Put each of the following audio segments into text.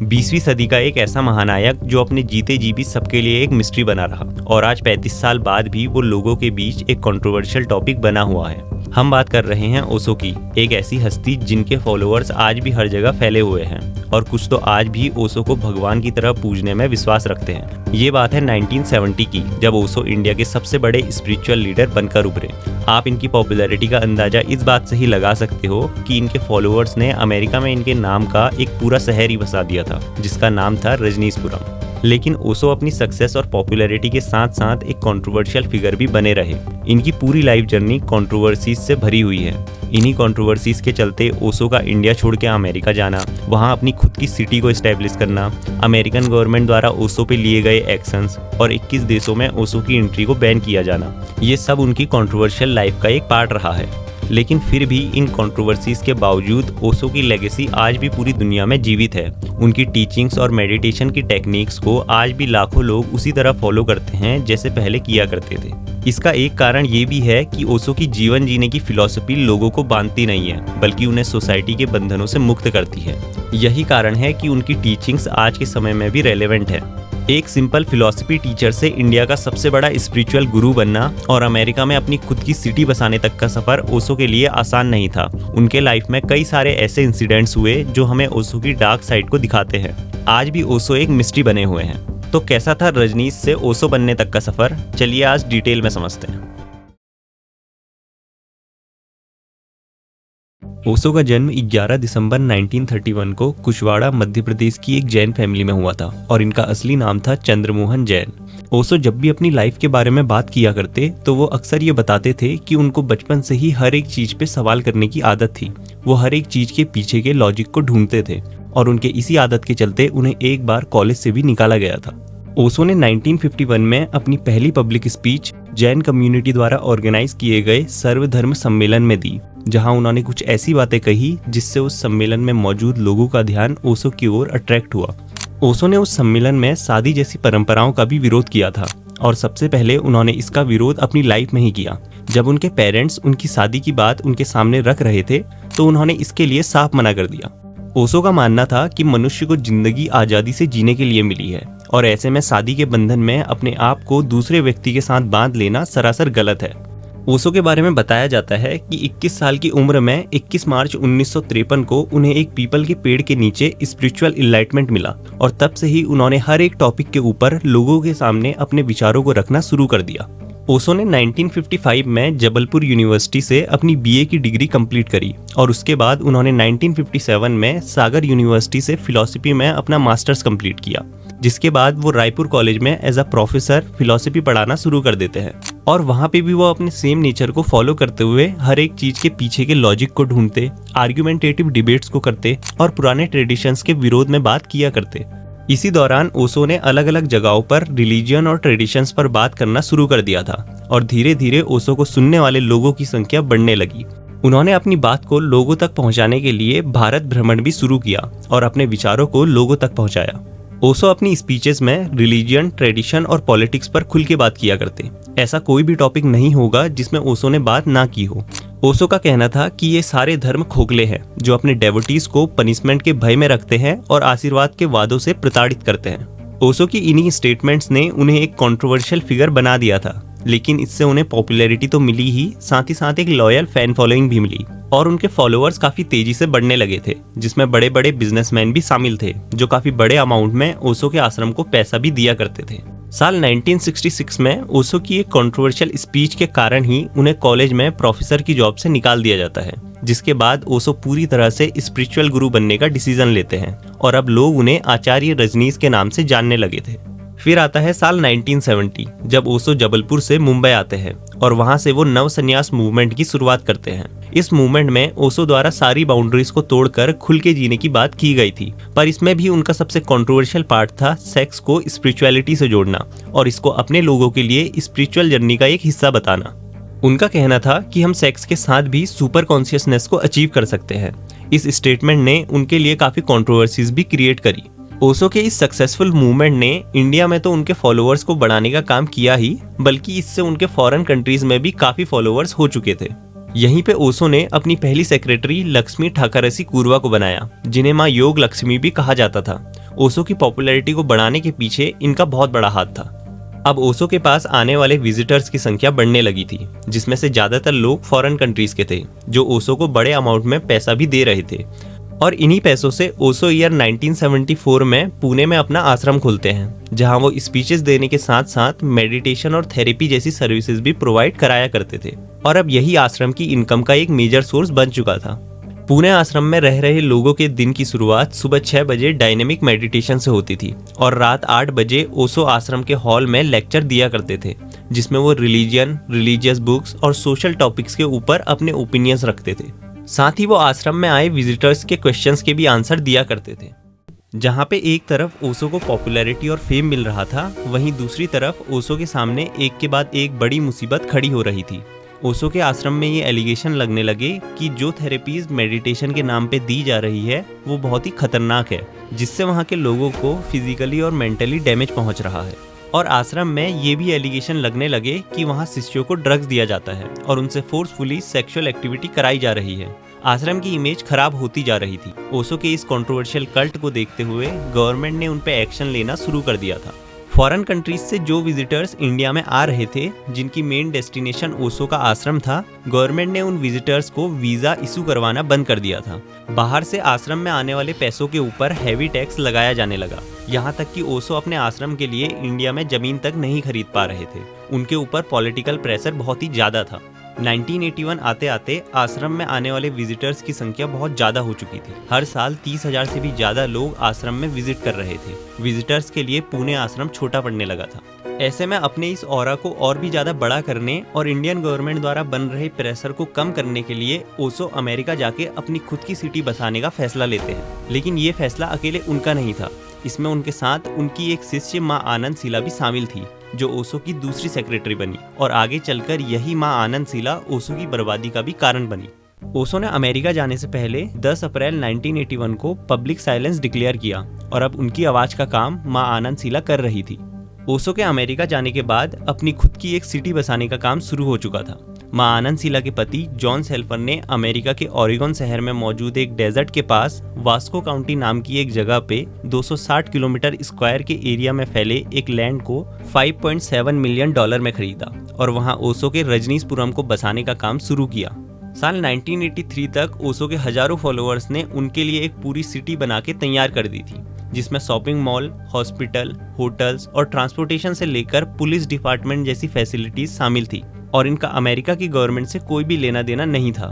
20वीं सदी का एक ऐसा महानायक जो अपने जीते जी भी सबके लिए एक मिस्ट्री बना रहा और आज 35 साल बाद भी वो लोगों के बीच एक कंट्रोवर्शियल टॉपिक बना हुआ है। हम बात कर रहे हैं ओशो की, एक ऐसी हस्ती जिनके फॉलोअर्स आज भी हर जगह फैले हुए हैं और कुछ तो आज भी ओशो को भगवान की तरह पूजने में विश्वास रखते हैं। ये बात है 1970 की, जब ओशो इंडिया के सबसे बड़े स्पिरिचुअल लीडर बनकर उभरे। आप इनकी पॉपुलैरिटी का अंदाजा इस बात से ही लगा सकते हो कि इनके फॉलोअर्स ने अमेरिका में इनके नाम का एक पूरा शहर ही बसा दिया था, जिसका नाम था रजनीशपुरम। लेकिन ओशो अपनी सक्सेस और पॉपुलैरिटी के साथ साथ एक कंट्रोवर्शियल फिगर भी बने रहे। इनकी पूरी लाइफ जर्नी कंट्रोवर्सीज से भरी हुई है। इन्हीं कंट्रोवर्सीज के चलते ओशो का इंडिया छोड़ के अमेरिका जाना, वहां अपनी खुद की सिटी को एस्टेब्लिश करना, अमेरिकन गवर्नमेंट द्वारा ओशो पे लिए गए एक्शंस और 21 देशों में ओशो की एंट्री को बैन किया जाना, ये सब उनकी कंट्रोवर्शियल लाइफ का एक पार्ट रहा है। लेकिन फिर भी इन कंट्रोवर्सीज के बावजूद ओशो की लेगेसी आज भी पूरी दुनिया में जीवित है। उनकी टीचिंग्स और मेडिटेशन की टेक्निक्स को आज भी लाखों लोग उसी तरह फॉलो करते हैं जैसे पहले किया करते थे। इसका एक कारण ये भी है कि ओशो की जीवन जीने की फिलॉसफी लोगों को बांधती नहीं है, बल्कि उन्हें सोसाइटी के बंधनों से मुक्त करती है। यही कारण है कि उनकी टीचिंग्स आज के समय में भी रेलेवेंट है। एक सिंपल फिलॉसफी टीचर से इंडिया का सबसे बड़ा स्पिरिचुअल गुरु बनना और अमेरिका में अपनी खुद की सिटी बसाने तक का सफर ओशो के लिए आसान नहीं था। उनके लाइफ में कई सारे ऐसे इंसिडेंट्स हुए जो हमें ओशो की डार्क साइड को दिखाते हैं। आज भी ओशो एक मिस्ट्री बने हुए हैं। तो कैसा था रजनीश से ओशो बनने तक का सफर, चलिए आज डिटेल में समझते हैं। ओशो का जन्म 11 दिसंबर 1931 को कुशवाड़ा मध्य प्रदेश की एक जैन फैमिली में हुआ था और इनका असली नाम था चंद्रमोहन जैन। ओशो जब भी अपनी लाइफ के बारे में बात किया करते तो वो अक्सर ये बताते थे कि उनको बचपन से ही हर एक चीज पे सवाल करने की आदत थी। वो हर एक चीज के पीछे के लॉजिक को ढूंढते थे और उनके इसी आदत के चलते उन्हें एक बार कॉलेज से भी निकाला गया था। ओशो ने 1951 में अपनी पहली पब्लिक स्पीच जैन कम्युनिटी द्वारा ऑर्गेनाइज किए गए सर्वधर्म सम्मेलन में दी, जहां उन्होंने कुछ ऐसी बातें कही जिससे उस सम्मेलन में मौजूद लोगों का ध्यान ओशो की ओर अट्रैक्ट हुआ। ओशो ने उस सम्मेलन में शादी जैसी परंपराओं का भी विरोध किया था और सबसे पहले उन्होंने इसका विरोध अपनी लाइफ में ही किया। जब उनके पेरेंट्स उनकी शादी की बात उनके सामने रख रहे थे तो उन्होंने इसके लिए साफ मना कर दिया। ओशो का मानना था कि मनुष्य को जिंदगी आजादी से जीने के लिए मिली है और ऐसे में शादी के बंधन में अपने आप को दूसरे व्यक्ति के साथ बांध लेना सरासर गलत है। ओशो के बारे में बताया जाता है कि 21 साल की उम्र में 21 मार्च 1953 को उन्हें एक पीपल के पेड़ के नीचे स्पिरिचुअल इनलाइटमेंट मिला और तब से ही उन्होंने हर एक टॉपिक के ऊपर लोगों के सामने अपने विचारों को रखना शुरू कर दिया। ओशो ने 1955 में जबलपुर यूनिवर्सिटी से अपनी बीए की डिग्री कंप्लीट करी और उसके बाद उन्होंने 1957 में सागर यूनिवर्सिटी से फिलॉसफी में अपना मास्टर्स कंप्लीट किया, जिसके बाद वो रायपुर कॉलेज में एज अ प्रोफेसर फिलॉसफी पढ़ाना शुरू कर देते हैं और वहाँ पे भी वो अपने सेम नेचर को फॉलो करते हुए हर एक चीज के पीछे के लॉजिक को ढूंढते, आर्ग्यूमेंटेटिव डिबेट्स को करते और पुराने ट्रेडिशंस के विरोध में बात किया करते। इसी दौरान ओशो ने अलग अलग जगहों पर रिलीजियन और ट्रेडिशंस पर बात करना शुरू कर दिया था और धीरे धीरे ओशो को सुनने वाले लोगों की संख्या बढ़ने लगी। उन्होंने अपनी बात को लोगों तक पहुंचाने के लिए भारत भ्रमण भी शुरू किया और अपने विचारों को लोगों तक पहुंचाया। ओशो अपनी स्पीचेस में रिलीजियन, ट्रेडिशन और पॉलिटिक्स पर खुल के बात किया करते। ऐसा कोई भी टॉपिक नहीं होगा जिसमें ओशो ने बात ना की हो। ओशो का कहना था कि ये सारे धर्म खोखले हैं जो अपने डेवोटीज को पनिशमेंट के भय में रखते हैं और आशीर्वाद के वादों से प्रताड़ित करते हैं। ओशो की इन्हीं स्टेटमेंट्स ने उन्हें एक कंट्रोवर्शियल फिगर बना दिया था, लेकिन इससे उन्हें पॉपुलैरिटी तो मिली ही, साथ ही साथ एक लॉयल फैन फॉलोइंग भी मिली और उनके फॉलोअर्स काफी तेजी से बढ़ने लगे थे, जिसमें बड़े बड़े बिजनेसमैन भी शामिल थे जो काफी बड़े अमाउंट में ओशो के आश्रम को पैसा भी दिया करते थे। साल 1966 में ओशो की एक कंट्रोवर्शियल स्पीच के कारण ही उन्हें कॉलेज में प्रोफेसर की जॉब से निकाल दिया जाता है, जिसके बाद ओशो पूरी तरह से स्पिरिचुअल गुरु बनने का डिसीजन लेते हैं और अब लोग उन्हें आचार्य रजनीश के नाम से जानने लगे थे। फिर आता है साल 1970, जब ओशो जबलपुर से मुंबई आते हैं और वहां से वो नव संन्यास मूवमेंट की शुरुआत करते हैं। इस मूवमेंट में ओशो द्वारा सारी बाउंड्रीज को तोड़कर खुल के जीने की बात की गई थी, पर इसमें भी उनका सबसे कंट्रोवर्शियल पार्ट था सेक्स को स्पिरिचुअलिटी से जोड़ना और इसको अपने लोगों के लिए स्पिरिचुअल जर्नी का एक हिस्सा बताना। उनका कहना था कि हम सेक्स के साथ भी सुपर कॉन्शियसनेस को अचीव कर सकते हैं। इस स्टेटमेंट ने उनके लिए काफी कंट्रोवर्सीज भी क्रिएट करी। ओशो के इस सक्सेसफुल मूवमेंट ने इंडिया में तो उनके फॉलोअर्स को बढ़ाने का काम किया ही, बल्कि इससे उनके फॉरेन कंट्रीज में भी काफी फॉलोअर्स हो चुके थे। यहीं पे ओशो ने अपनी पहली सेक्रेटरी लक्ष्मी ठाकरसी कुरवा को बनाया, जिन्हें माँ योग लक्ष्मी भी कहा जाता था। ओशो की पॉपुलैरिटी को बढ़ाने के पीछे इनका बहुत बड़ा हाथ था। अब ओशो के पास आने वाले विजिटर्स की संख्या बढ़ने लगी थी, जिसमें से ज्यादातर लोग फॉरेन कंट्रीज के थे जो ओशो को बड़े अमाउंट में पैसा भी दे रहे थे। और इन्हीं पैसों से ओशो ईयर 1974 में पुणे में अपना आश्रम खोलते हैं, जहां वो स्पीचेस देने के साथ साथ मेडिटेशन और थेरेपी जैसी सर्विसेज भी प्रोवाइड कराया करते थे। और अब यही आश्रम की इनकम का एक मेजर सोर्स बन चुका था। पुणे आश्रम में रह रहे लोगों के दिन की शुरुआत सुबह 6 बजे डायनेमिक मेडिटेशन से होती थी और रात 8 बजे ओशो आश्रम के हॉल में लेक्चर दिया करते थे, जिसमें वो रिलीजन, रिलीजियस बुक्स और सोशल टॉपिक्स के ऊपर अपने ओपिनियंस रखते थे। साथ ही वो आश्रम में आए विजिटर्स के क्वेश्चंस के भी आंसर दिया करते थे। जहाँ पे एक तरफ ओशो को पॉपुलैरिटी और फेम मिल रहा था, वहीं दूसरी तरफ ओशो के सामने एक के बाद एक बड़ी मुसीबत खड़ी हो रही थी। ओशो के आश्रम में ये एलिगेशन लगने लगे कि जो थेरेपीज मेडिटेशन के नाम पे दी जा रही है वो बहुत ही खतरनाक है, जिससे वहाँ के लोगों को फिजिकली और मेंटली डैमेज पहुँच रहा है। और आश्रम में ये भी एलिगेशन लगने लगे कि वहाँ शिष्यों को ड्रग्स दिया जाता है और उनसे फोर्सफुली सेक्सुअल एक्टिविटी कराई जा रही है। आश्रम की इमेज खराब होती जा रही थी। ओशो के इस कंट्रोवर्शियल कल्ट को देखते हुए गवर्नमेंट ने उन पे एक्शन लेना शुरू कर दिया था। फॉरेन कंट्रीज से जो विजिटर्स इंडिया में आ रहे थे, जिनकी मेन डेस्टिनेशन ओशो का आश्रम था, गवर्नमेंट ने उन विजिटर्स को वीजा इशू करवाना बंद कर दिया था। बाहर से आश्रम में आने वाले पैसों के ऊपर हैवी टैक्स लगाया जाने लगा। यहाँ तक कि ओशो अपने आश्रम के लिए इंडिया में जमीन तक नहीं खरीद पा रहे थे। उनके ऊपर पॉलिटिकल प्रेशर बहुत ही ज्यादा था। 1981 आते आते आश्रम में आने वाले विजिटर्स की संख्या बहुत ज्यादा हो चुकी थी। हर साल 30,000 से भी ज्यादा लोग आश्रम में विजिट कर रहे थे। विजिटर्स के लिए पुणे आश्रम छोटा पड़ने लगा था। ऐसे में अपने इस ऑरा को और भी ज्यादा बड़ा करने और इंडियन गवर्नमेंट द्वारा बन रहे प्रेशर को कम करने के लिए ओशो अमेरिका जाके अपनी खुद की सिटी बसाने का फैसला लेते हैं। लेकिन ये फैसला अकेले उनका नहीं था। इसमें उनके साथ उनकी एक शिष्य माँ आनंद शिला भी शामिल थी, जो ओशो की दूसरी सेक्रेटरी बनी और आगे चलकर यही माँ आनंद शिला ओशो की बर्बादी का भी कारण बनी। ओशो ने अमेरिका जाने से पहले 10 अप्रैल 1981 को पब्लिक साइलेंस डिक्लेयर किया और अब उनकी आवाज का काम माँ आनंद शिला कर रही थी। ओशो के अमेरिका जाने के बाद अपनी खुद की एक सिटी बसाने का काम शुरू हो चुका था। माँ आनंद शिला के पति जॉन सेल्फर ने अमेरिका के ओरेगन शहर में मौजूद एक डेजर्ट के पास वास्को काउंटी नाम की एक जगह पे 260 किलोमीटर स्क्वायर के एरिया में फैले एक लैंड को $5.7 मिलियन में खरीदा और वहां ओशो के रजनीशपुरम को बसाने का काम शुरू किया। साल 1983 तक ओशो के हजारों फॉलोअर्स ने उनके लिए एक पूरी सिटी बना के तैयार कर दी थी, जिसमें शॉपिंग मॉल, हॉस्पिटल, होटल्स और ट्रांसपोर्टेशन से लेकर पुलिस डिपार्टमेंट जैसी फैसिलिटीज शामिल थी और इनका अमेरिका की गवर्नमेंट से कोई भी लेना देना नहीं था।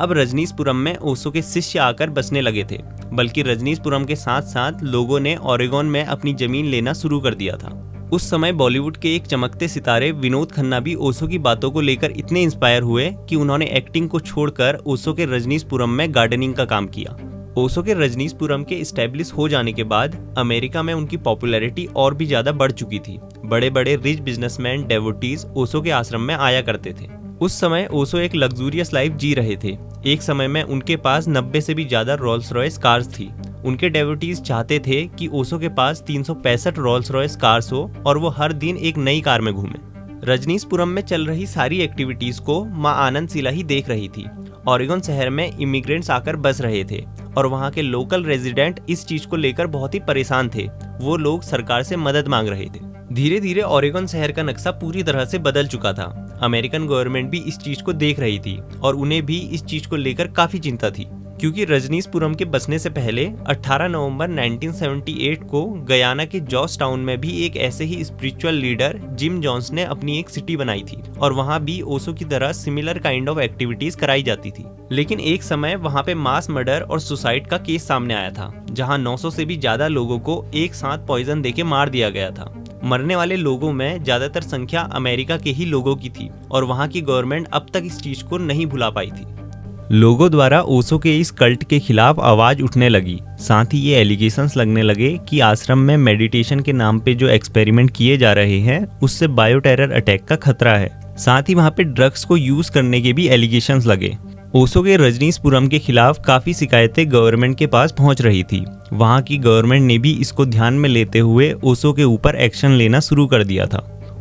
अब रजनीशपुरम में ओशो के शिष्य आकर बसने लगे थे, बल्कि रजनीशपुरम के साथ साथ लोगों ने ओरेगन में अपनी जमीन लेना शुरू कर दिया था। उस समय बॉलीवुड के एक चमकते सितारे विनोद खन्ना भी ओशो की बातों को लेकर इतने इंस्पायर हुए कि उन्होंने एक्टिंग को छोड़कर ओशो के रजनीशपुरम में गार्डनिंग का काम किया। ओशो के रजनीशपुरम के इस्टेब्लिश हो जाने के बाद अमेरिका में उनकी पॉपुलैरिटी और भी ज्यादा बढ़ चुकी थी। बड़े बड़े रिच बिजनेसमैन, डेवोटीज ओशो के आश्रम में आया करते थे। उस समय ओशो एक लग्जूरियस लाइफ जी रहे थे। एक समय में उनके पास 90 से भी ज्यादा रोल्स रॉयस कार्स थी। उनके डेवोटीज चाहते थे कि ओशो के पास 365 रोल्स रॉयस कार्स हो और वो हर दिन एक नई कार में घूमे। रजनीशपुरम में चल रही सारी एक्टिविटीज को माँ आनंद शिला ही देख रही थी। ओरेगन शहर में इमिग्रेंट्स आकर बस रहे थे और वहाँ के लोकल रेजिडेंट इस चीज को लेकर बहुत ही परेशान थे। वो लोग सरकार से मदद मांग रहे थे। धीरे धीरे ओरेगन शहर का नक्शा पूरी तरह से बदल चुका था। अमेरिकन गवर्नमेंट भी इस चीज को देख रही थी और उन्हें भी इस चीज को लेकर काफी चिंता थी, क्योंकि रजनीशपुरम के बसने से पहले 18 नवंबर 1978 को गयाना के जॉर्ज टाउन में भी एक ऐसे ही स्पिरिचुअल लीडर जिम जॉन्स ने अपनी एक सिटी बनाई थी और वहां भी ओशो की तरह सिमिलर काइंड ऑफ एक्टिविटीज कराई जाती थी। लेकिन एक समय वहां पे मास मर्डर और सुसाइड का केस सामने आया था, जहां 900 से भी ज्यादा लोगों को एक साथ पॉइजन देके मार दिया गया था। मरने वाले लोगों में ज्यादातर संख्या अमेरिका के ही लोगों की थी और वहां की गवर्नमेंट अब तक इस चीज को नहीं भुला पाई थी। लोगों द्वारा ओशो के इस कल्ट के खिलाफ आवाज उठने लगी। साथ ही ये एलिगेशंस लगने लगे कि आश्रम में मेडिटेशन के नाम पे जो एक्सपेरिमेंट किए जा रहे हैं उससे बायो टेरर अटैक का खतरा है। साथ ही वहाँ पे ड्रग्स को यूज करने के भी एलिगेशंस लगे। ओशो के रजनीशपुरम के खिलाफ काफी शिकायतें गवर्नमेंट के पास पहुंच रही थी। वहां की गवर्नमेंट ने भी इसको ध्यान में लेते हुए ओशो के ऊपर एक्शन लेना शुरू कर दिया था।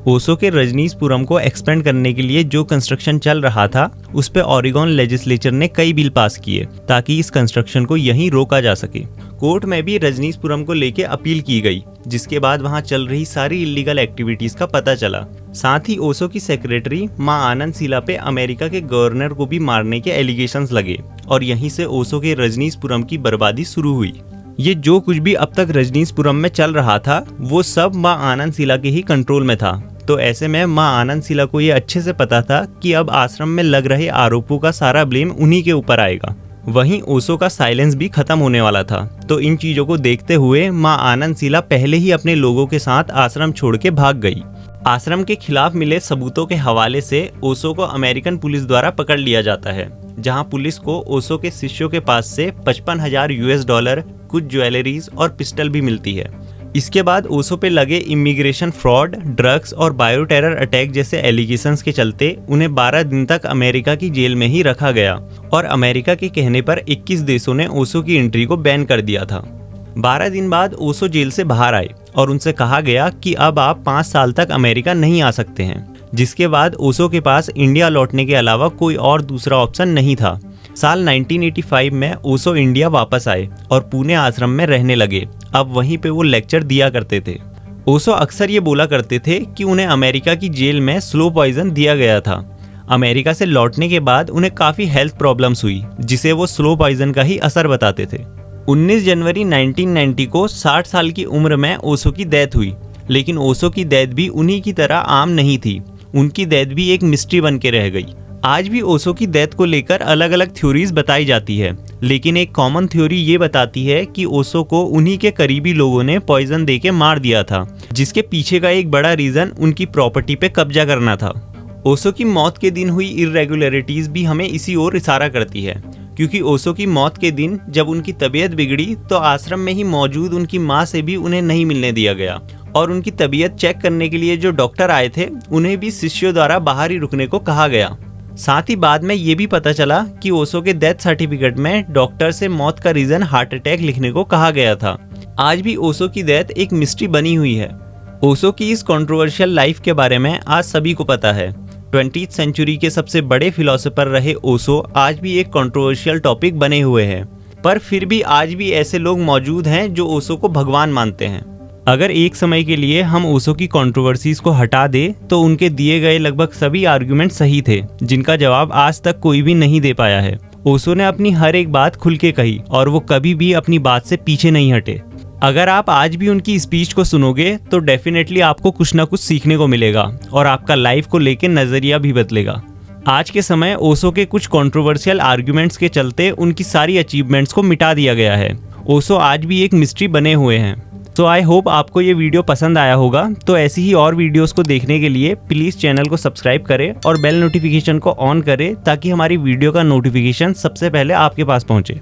ओशो के रजनीशपुरम को एक्सपेंड करने के लिए जो कंस्ट्रक्शन चल रहा था उस पे ओरेगन लेजिस्लेचर ने कई बिल पास किए ताकि इस कंस्ट्रक्शन को यहीं रोका जा सके। कोर्ट में भी रजनीशपुरम को लेके अपील की गई, जिसके बाद वहां चल रही सारी इलीगल एक्टिविटीज का पता चला। साथ ही ओशो की सेक्रेटरी मां आनंद शीला पे अमेरिका के गवर्नर को भी मारने के एलिगेशंस लगे और यहीं से ओशो के रजनीशपुरम की बर्बादी शुरू हुई। ये जो कुछ भी अब तक रजनीशपुरम में चल रहा था वो सब मां आनंद शीला के ही कंट्रोल में था। तो ऐसे में मां आनंद शीला को ये अच्छे से पता था कि अब आश्रम में लग रहे आरोपों का सारा ब्लेम उन्हीं के ऊपर आएगा। वहीं ओशो का साइलेंस भी खत्म होने वाला था। तो इन चीजों को देखते हुए मां आनंद शीला पहले ही अपने लोगों के साथ आश्रम छोड़ के भाग गई। आश्रम के खिलाफ मिले सबूतों के हवाले से ओशो को अमेरिकन पुलिस द्वारा पकड़ लिया जाता है, जहां पुलिस को ओशो के शिष्यों के पास से $55,000, कुछ ज्वेलरीज और पिस्टल भी मिलती है। इसके बाद ओशो पे लगे इमिग्रेशन फ्रॉड, ड्रग्स और बायो टेरर अटैक जैसे एलिगेशंस के चलते उन्हें 12 दिन तक अमेरिका की जेल में ही रखा गया और अमेरिका के कहने पर 21 देशों ने ओशो की एंट्री को बैन कर दिया था। 12 दिन बाद ओशो जेल से बाहर आए और उनसे कहा गया कि अब आप 5 साल तक अमेरिका नहीं आ सकते हैं, जिसके बाद ओशो के पास इंडिया लौटने के अलावा कोई और दूसरा ऑप्शन नहीं था। साल 1985 में ओशो इंडिया वापस आए और पुणे आश्रम में रहने लगे। अब वहीं पे वो लेक्चर दिया करते थे। ओशो अक्सर ये बोला करते थे कि उन्हें अमेरिका की जेल में स्लो पॉइजन दिया गया था। अमेरिका से लौटने के बाद उन्हें काफ़ी हेल्थ प्रॉब्लम्स हुई, जिसे वो स्लो पॉइजन का ही असर बताते थे। 19 जनवरी 1990 को 60 साल की उम्र में ओशो की डेथ हुई, लेकिन ओशो की डेथ भी उन्हीं की तरह आम नहीं थी। उनकी डेथ भी एक मिस्ट्री बन के रह गई। आज भी ओशो की डेथ को लेकर अलग अलग थ्योरीज बताई जाती है, लेकिन एक कॉमन थ्योरी ये बताती है कि ओशो को उन्हीं के करीबी लोगों ने पॉइजन देके मार दिया था, जिसके पीछे का एक बड़ा रीजन उनकी प्रॉपर्टी पे कब्जा करना था। ओशो की मौत के दिन हुई इरेगुलरिटीज भी हमें इसी ओर इशारा करती है, क्योंकि ओशो की मौत के दिन जब उनकी तबीयत बिगड़ी तो आश्रम में ही मौजूद उनकी माँ से भी उन्हें नहीं मिलने दिया गया और उनकी तबीयत चेक करने के लिए जो डॉक्टर आए थे उन्हें भी शिष्यों द्वारा बाहर ही रुकने को कहा गया। साथ ही बाद में ये भी पता चला कि ओशो के डेथ सर्टिफिकेट में डॉक्टर से मौत का रीजन हार्ट अटैक लिखने को कहा गया था। आज भी ओशो की डेथ एक मिस्ट्री बनी हुई है। ओशो की इस कंट्रोवर्शियल लाइफ के बारे में आज सभी को पता है। 20th सेंचुरी के सबसे बड़े फिलोसोफर रहे ओशो आज भी एक कंट्रोवर्शियल टॉपिक बने हुए हैं, पर फिर भी आज भी ऐसे लोग मौजूद हैं जो ओशो को भगवान मानते हैं। अगर एक समय के लिए हम ओशो की कंट्रोवर्सीज को हटा दें तो उनके दिए गए लगभग सभी आर्गुमेंट सही थे, जिनका जवाब आज तक कोई भी नहीं दे पाया है। ओशो ने अपनी हर एक बात खुल के कही और वो कभी भी अपनी बात से पीछे नहीं हटे। अगर आप आज भी उनकी स्पीच को सुनोगे तो डेफिनेटली आपको कुछ ना कुछ सीखने को मिलेगा और आपका लाइफ को लेकर नजरिया भी बदलेगा। आज के समय ओशो के कुछ कंट्रोवर्शियल आर्गुमेंट्स के चलते उनकी सारी अचीवमेंट्स को मिटा दिया गया है। ओशो आज भी एक मिस्ट्री बने हुए हैं। तो आई होप आपको ये वीडियो पसंद आया होगा। तो ऐसी ही और वीडियोस को देखने के लिए प्लीज़ चैनल को सब्सक्राइब करें और बेल नोटिफिकेशन को ऑन करें ताकि हमारी वीडियो का नोटिफिकेशन सबसे पहले आपके पास पहुंचे।